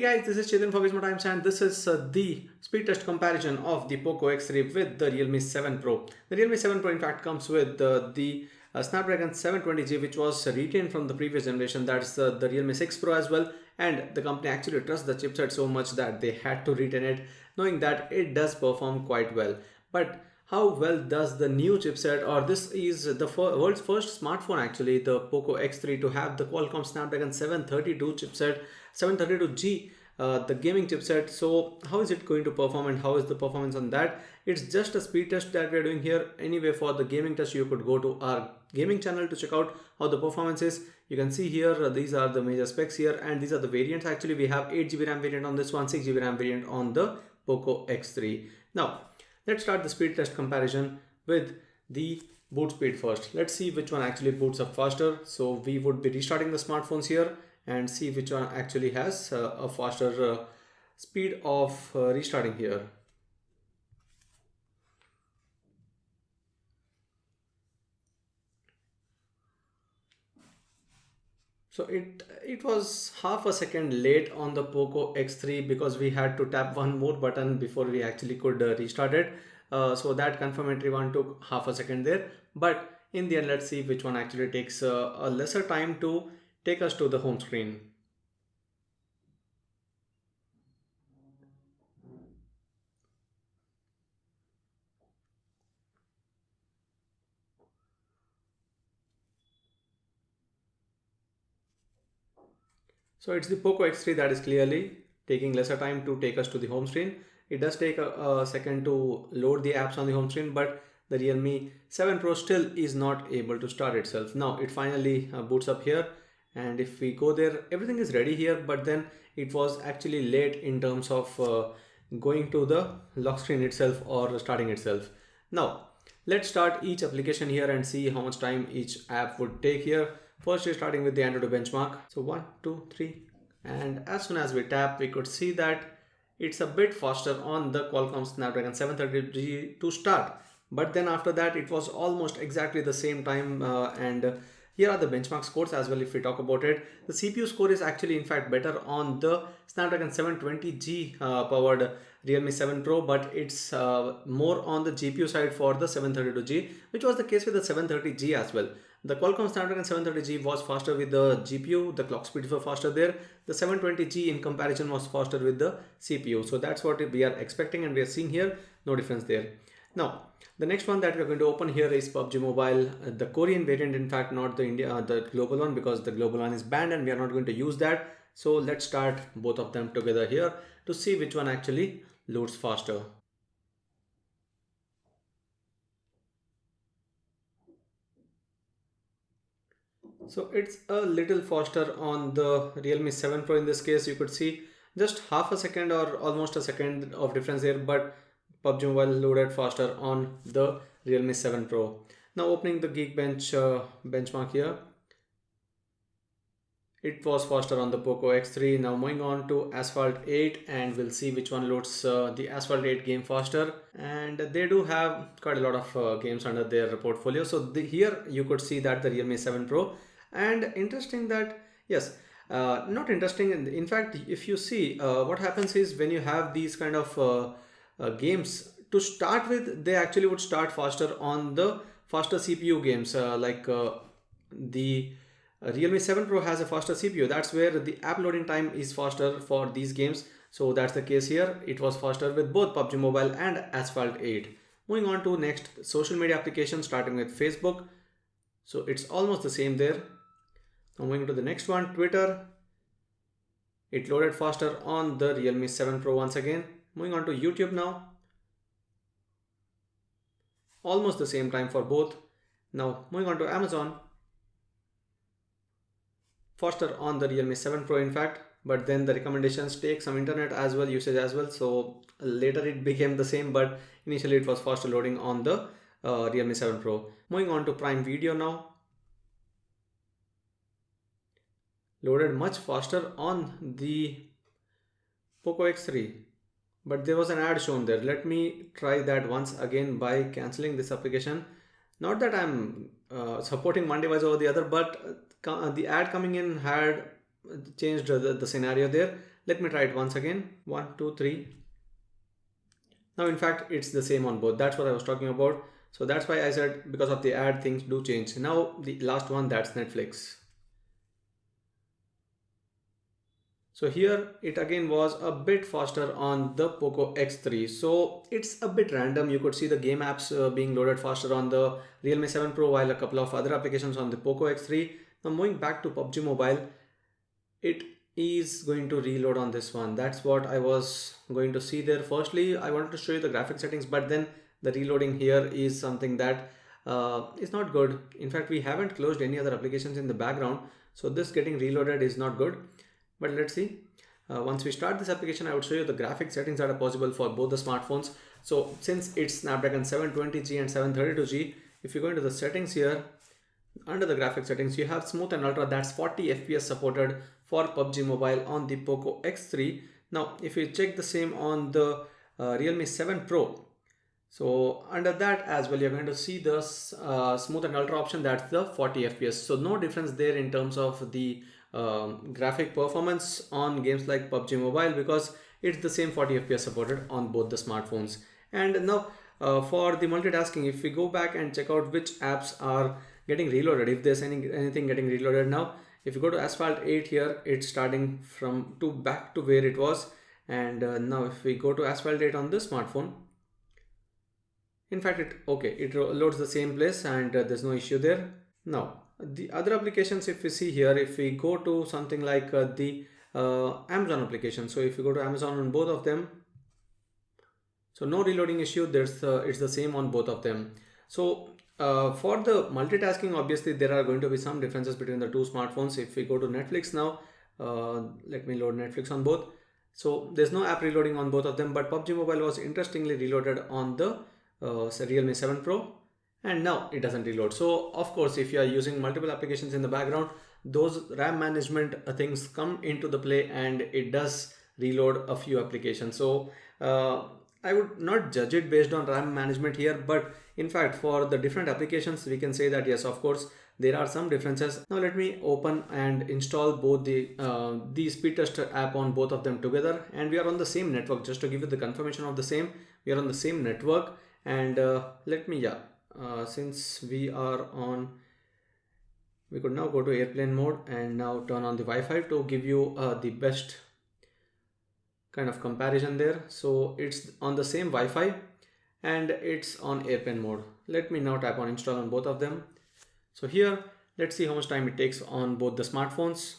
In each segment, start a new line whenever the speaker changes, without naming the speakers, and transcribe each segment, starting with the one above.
Guys, this is Chetan for Gizmo Times and this is the speed test comparison of the Poco X3 with the Realme 7 Pro. The Realme 7 Pro in fact comes with the Snapdragon 720G, which was retained from the previous generation. That's the Realme 6 Pro as well, and the company actually trusts the chipset so much that they had to retain it, knowing that it does perform quite well. But how well does the new chipset, or this is the world's first smartphone actually, the Poco X3, to have the Qualcomm Snapdragon 732 chipset, 732G, the gaming chipset. So how is it going to perform and how is the performance on that? It's just a speed test that we're doing here. Anyway, for the gaming test, you could go to our gaming channel to check out how the performance is. You can see here, these are the major specs here, and these are the variants. Actually, we have 8GB RAM variant on this one, 6GB RAM variant on the Poco X3. Now, let's start the speed test comparison with the boot speed first. Let's see which one actually boots up faster. So we would be restarting the smartphones here and see which one actually has a faster speed of restarting here. So it was half a second late on the Poco X3 because we had to tap one more button before we actually could restart it. So that confirmatory one took half a second there. But in the end, let's see which one actually takes a lesser time to take us to the home screen. So it's the Poco X3 that is clearly taking lesser time to take us to the home screen. It does take a second to load the apps on the home screen, but the Realme 7 Pro still is not able to start itself. Now it finally boots up here, and if we go there, everything is ready here, but then it was actually late in terms of going to the lock screen itself or starting itself. Now let's start each application here and see how much time each app would take here. First, we're starting with the Antutu benchmark. So 1, 2, 3, and as soon as we tap, we could see that it's a bit faster on the Qualcomm Snapdragon 730G to start. But then after that, it was almost exactly the same time. And here are the benchmark scores as well if we talk about it. The CPU score is actually in fact better on the Snapdragon 720G powered Realme 7 Pro, but it's more on the GPU side for the 732G, which was the case with the 730G as well. The Qualcomm Snapdragon 730G was faster with the GPU, the clock speeds were faster there. The 720G in comparison was faster with the CPU. So that's what we are expecting and we are seeing here, no difference there. Now, the next one that we're going to open here is PUBG Mobile, the Korean variant, in fact, not the the global one, because the global one is banned and we are not going to use that. So let's start both of them together here to see which one actually loads faster. So it's a little faster on the Realme 7 Pro. In this case, you could see just half a second or almost a second of difference here, but PUBG Mobile loaded faster on the Realme 7 Pro. Now opening the Geekbench benchmark here, it was faster on the Poco X3. Now moving on to Asphalt 8, and we'll see which one loads the Asphalt 8 game faster. And they do have quite a lot of games under their portfolio. So here you could see that the Realme 7 Pro. And interesting that, yes, not interesting. In fact, if you see what happens is when you have these kind of games to start with, they actually would start faster on the faster CPU games the Realme 7 Pro has a faster CPU. That's where the app loading time is faster for these games. So that's the case here. It was faster with both PUBG Mobile and Asphalt 8. Moving on to next social media application, starting with Facebook. So it's almost the same there. Now moving to the next one, Twitter. It loaded faster on the Realme 7 Pro once again. Moving on to YouTube now. Almost the same time for both. Now moving on to Amazon. Faster on the Realme 7 Pro in fact, but then the recommendations take some internet as well, usage as well. So later it became the same, but initially it was faster loading on the Realme 7 Pro. Moving on to Prime Video now. Loaded much faster on the Poco X3, but there was an ad shown there. Let me try that once again by cancelling this application. Not that I'm supporting one device over the other, but the ad coming in had changed the scenario there. Let me try it once again. 1, 2, 3. Now in fact it's the same on both. That's what I was talking about. So that's why I said because of the ad things do change. Now the last one, that's Netflix. So here it again was a bit faster on the Poco X3. So it's a bit random. You could see the game apps being loaded faster on the Realme 7 Pro while a couple of other applications on the Poco X3. Now moving back to PUBG Mobile, it is going to reload on this one. That's what I was going to see there. Firstly, I wanted to show you the graphic settings, but then the reloading here is something that is not good. In fact, we haven't closed any other applications in the background, so this getting reloaded is not good. But let's see. Once we start this application, I would show you the graphic settings that are possible for both the smartphones. So since it's Snapdragon 720G and 732G, if you go into the settings here, under the graphic settings, you have Smooth and Ultra, that's 40 FPS supported for PUBG Mobile on the Poco X3. Now, if you check the same on the Realme 7 Pro, so under that as well, you're going to see the Smooth and Ultra option, that's the 40 FPS. So no difference there in terms of the graphic performance on games like PUBG Mobile, because it's the same 40 FPS supported on both the smartphones. And now for the multitasking, if we go back and check out which apps are getting reloaded, if there's anything getting reloaded now, if you go to Asphalt 8 here, it's starting from back to where it was. And now if we go to Asphalt 8 on this smartphone, in fact it loads the same place and there's no issue there. Now the other applications, if we see here, if we go to something like the Amazon application, so if you go to Amazon on both of them, so no reloading issue, it's the same on both of them. So for the multitasking, obviously there are going to be some differences between the two smartphones. If we go to Netflix now, let me load Netflix on both. So there's no app reloading on both of them, but PUBG Mobile was interestingly reloaded on the Realme 7 Pro, and now it doesn't reload. So of course, if you are using multiple applications in the background, those RAM management things come into the play and it does reload a few applications. So I would not judge it based on RAM management here, but in fact for the different applications we can say that yes, of course there are some differences. Now let me open and install both the Speed Tester app on both of them together, and we are on the same network. Just to give you the confirmation of the same, we are on the same network. And let me since we are on, we could now go to airplane mode and now turn on the Wi-Fi to give you the best kind of comparison there. So it's on the same Wi-Fi and it's on airplane mode. Let me now tap on install on both of them. So here, let's see how much time it takes on both the smartphones.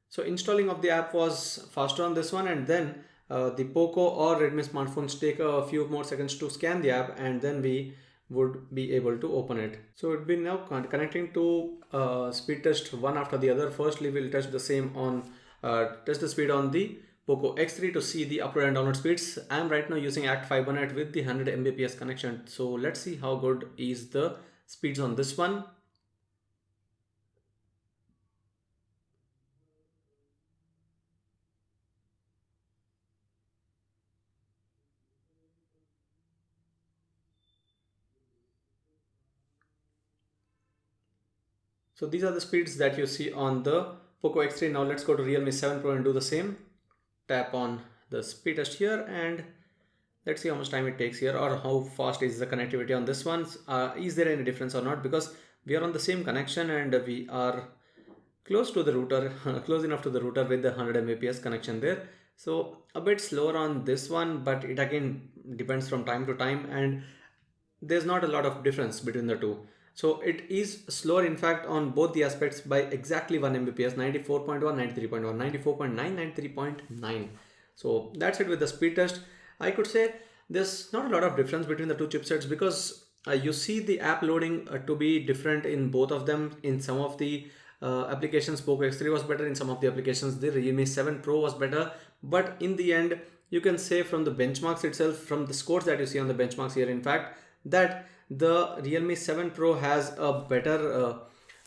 So installing of the app was faster on this one, and then the Poco or Redmi smartphones take a few more seconds to scan the app, and then we would be able to open it. So it'll be now connecting to speed test one after the other. Firstly, we'll test the same on test the speed on the Poco X3 to see the upload and download speeds. I'm right now using Act Fibernet with the 100 Mbps connection. So let's see how good is the speeds on this one. So these are the speeds that you see on the Poco X3. Now let's go to Realme 7 Pro and do the same. Tap on the speed test here and let's see how much time it takes here, or how fast is the connectivity on this one. Is there any difference or not? Because we are on the same connection and we are close to the router, close enough to the router with the 100 Mbps connection there. So a bit slower on this one, but it again depends from time to time and there's not a lot of difference between the two. So it is slower in fact on both the aspects by exactly 1 Mbps, 94.1, 93.1, 94.9, 93.9. So that's it with the speed test. I could say there's not a lot of difference between the two chipsets because you see the app loading to be different in both of them. In some of the applications, Poco X3 was better. In some of the applications, the Realme 7 Pro was better. But in the end, you can say from the benchmarks itself, from the scores that you see on the benchmarks here, in fact, that the Realme 7 Pro has a better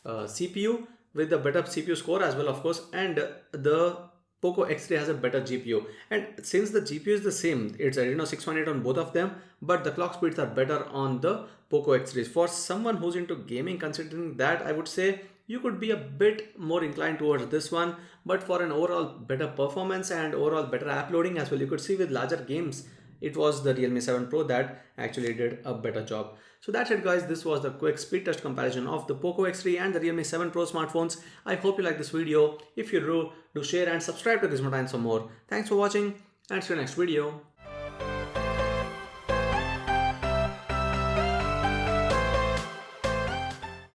CPU with a better CPU score as well, of course, and the Poco X3 has a better GPU, and since the GPU is the same, it's Adreno 618 on both of them, but the clock speeds are better on the Poco X3. For someone who's into gaming, considering that, I would say you could be a bit more inclined towards this one, but for an overall better performance and overall better app loading as well, you could see with larger games, it was the Realme 7 Pro that actually did a better job. So that's it guys, this was the quick speed test comparison of the Poco X3 and the Realme 7 Pro smartphones. I hope you like this video. If you do share and subscribe to Gizmotimes for more. Thanks for watching and see you next video.